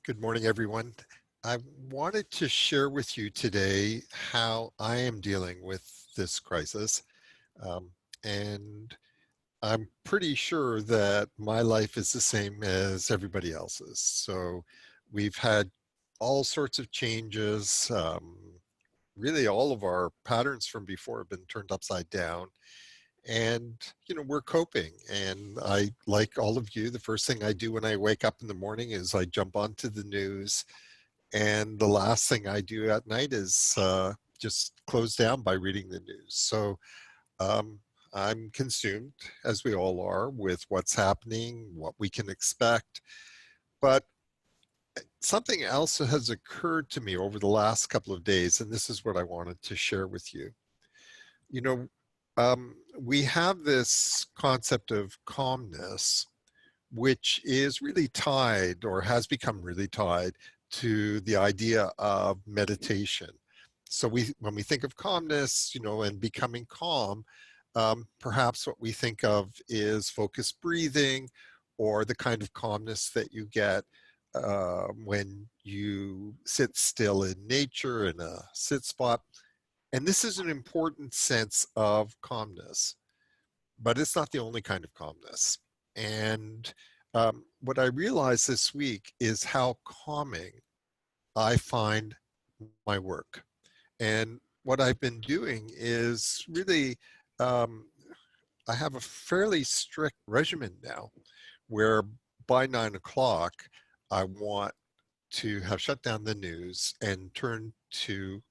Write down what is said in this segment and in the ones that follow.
Good morning, everyone. I wanted to share with you today how I am dealing with this crisis. Um, and I'm pretty sure that my life is the same as everybody else's. So we've had all sorts of changes. Really, all of our patterns from before have been turned upside down. And, we're coping. And I, like all of you, the first thing I do when I wake up in the morning is I jump onto the news, and the last thing I do at night is just close down by reading the news. So um, I'm consumed, as we all are, with what's happening, what we can expect. But something else has occurred to me over the last couple of days, and this is what I wanted to share with you. You know, we have this concept of calmness, which is really tied or has become really tied to the idea of meditation. So when we think of calmness, and becoming calm, perhaps what we think of is focused breathing or the kind of calmness that you get when you sit still in nature in a sit spot. And this is an important sense of calmness, but it's not the only kind of calmness. And what I realized this week is how calming I find my work. And what I've been doing is really, um, I have a fairly strict regimen now where by 9 o'clock, I want to have shut down the news and turn to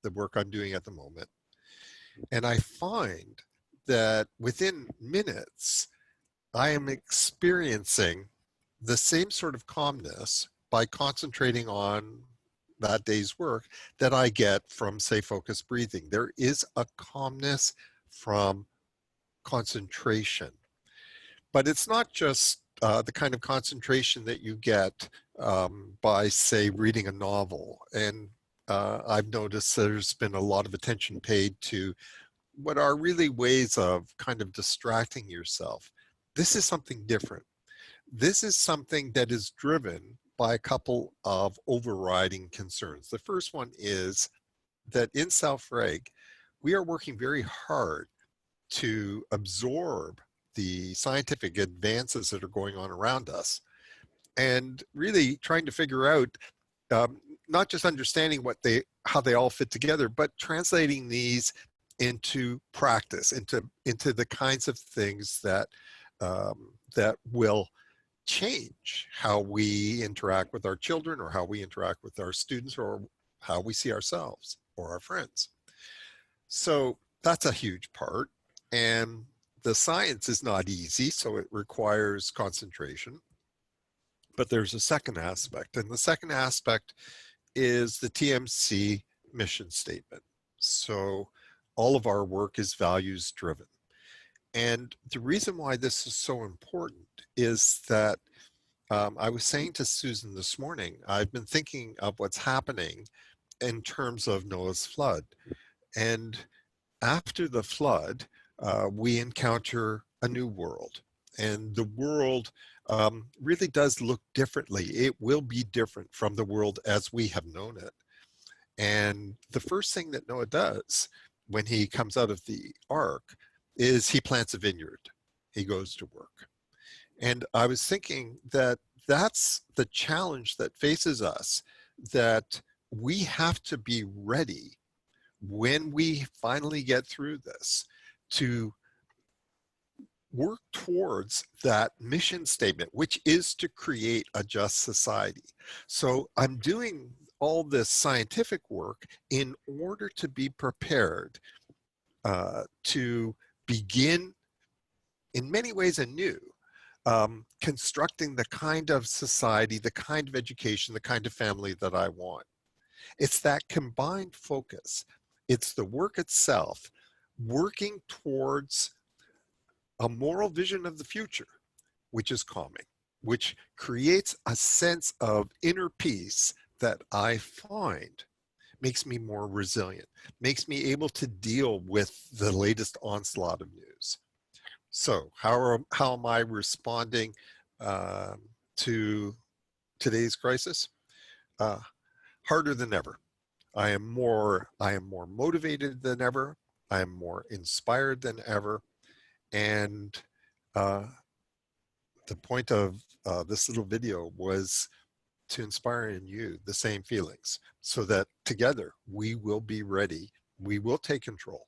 the work I'm doing at the moment. And I find that within minutes, I am experiencing the same sort of calmness by concentrating on that day's work that I get from, say, focused breathing. There is a calmness from concentration, but it's not just the kind of concentration that you get by, say, reading a novel. And I've noticed there's been a lot of attention paid to what are really ways of kind of distracting yourself. This is something different. This is something that is driven by a couple of overriding concerns. The first one is that in Self-Reg, we are working very hard to absorb the scientific advances that are going on around us and really trying to figure out um, not just understanding how they all fit together, but translating these into practice, into the kinds of things that will change how we interact with our children or how we interact with our students or how we see ourselves or our friends. So that's a huge part. And the science is not easy, so it requires concentration. But there's a second aspect. And the second aspect is the TMC mission statement. So all of our work is values driven. And the reason why this is so important is that I was saying to Susan this morning, I've been thinking of what's happening in terms of Noah's flood. And after the flood, we encounter a new world. And the world really does look differently. It will be different from the world as we have known it. And the first thing that Noah does when he comes out of the ark is he plants a vineyard. He goes to work. And I was thinking that that's the challenge that faces us, that we have to be ready when we finally get through this to work towards that mission statement, which is to create a just society. So I'm doing all this scientific work in order to be prepared to begin, in many ways, anew, constructing the kind of society, the kind of education, the kind of family that I want. It's that combined focus. It's the work itself, working towards a moral vision of the future, which is calming, which creates a sense of inner peace that I find makes me more resilient, makes me able to deal with the latest onslaught of news. So how am I responding to today's crisis? uh, harder than ever. I am more motivated than ever. I am more inspired than ever. And uh, the point of this little video was to inspire in you the same feelings so that together we will be ready, we will take control,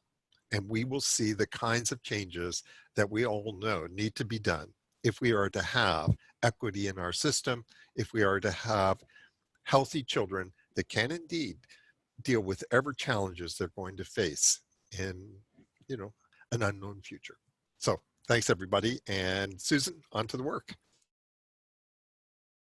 and we will see the kinds of changes that we all know need to be done if we are to have equity in our system, if we are to have healthy children that can indeed deal with ever challenges they're going to face in, you know, an unknown future. So thanks everybody. And Susan, on to the work.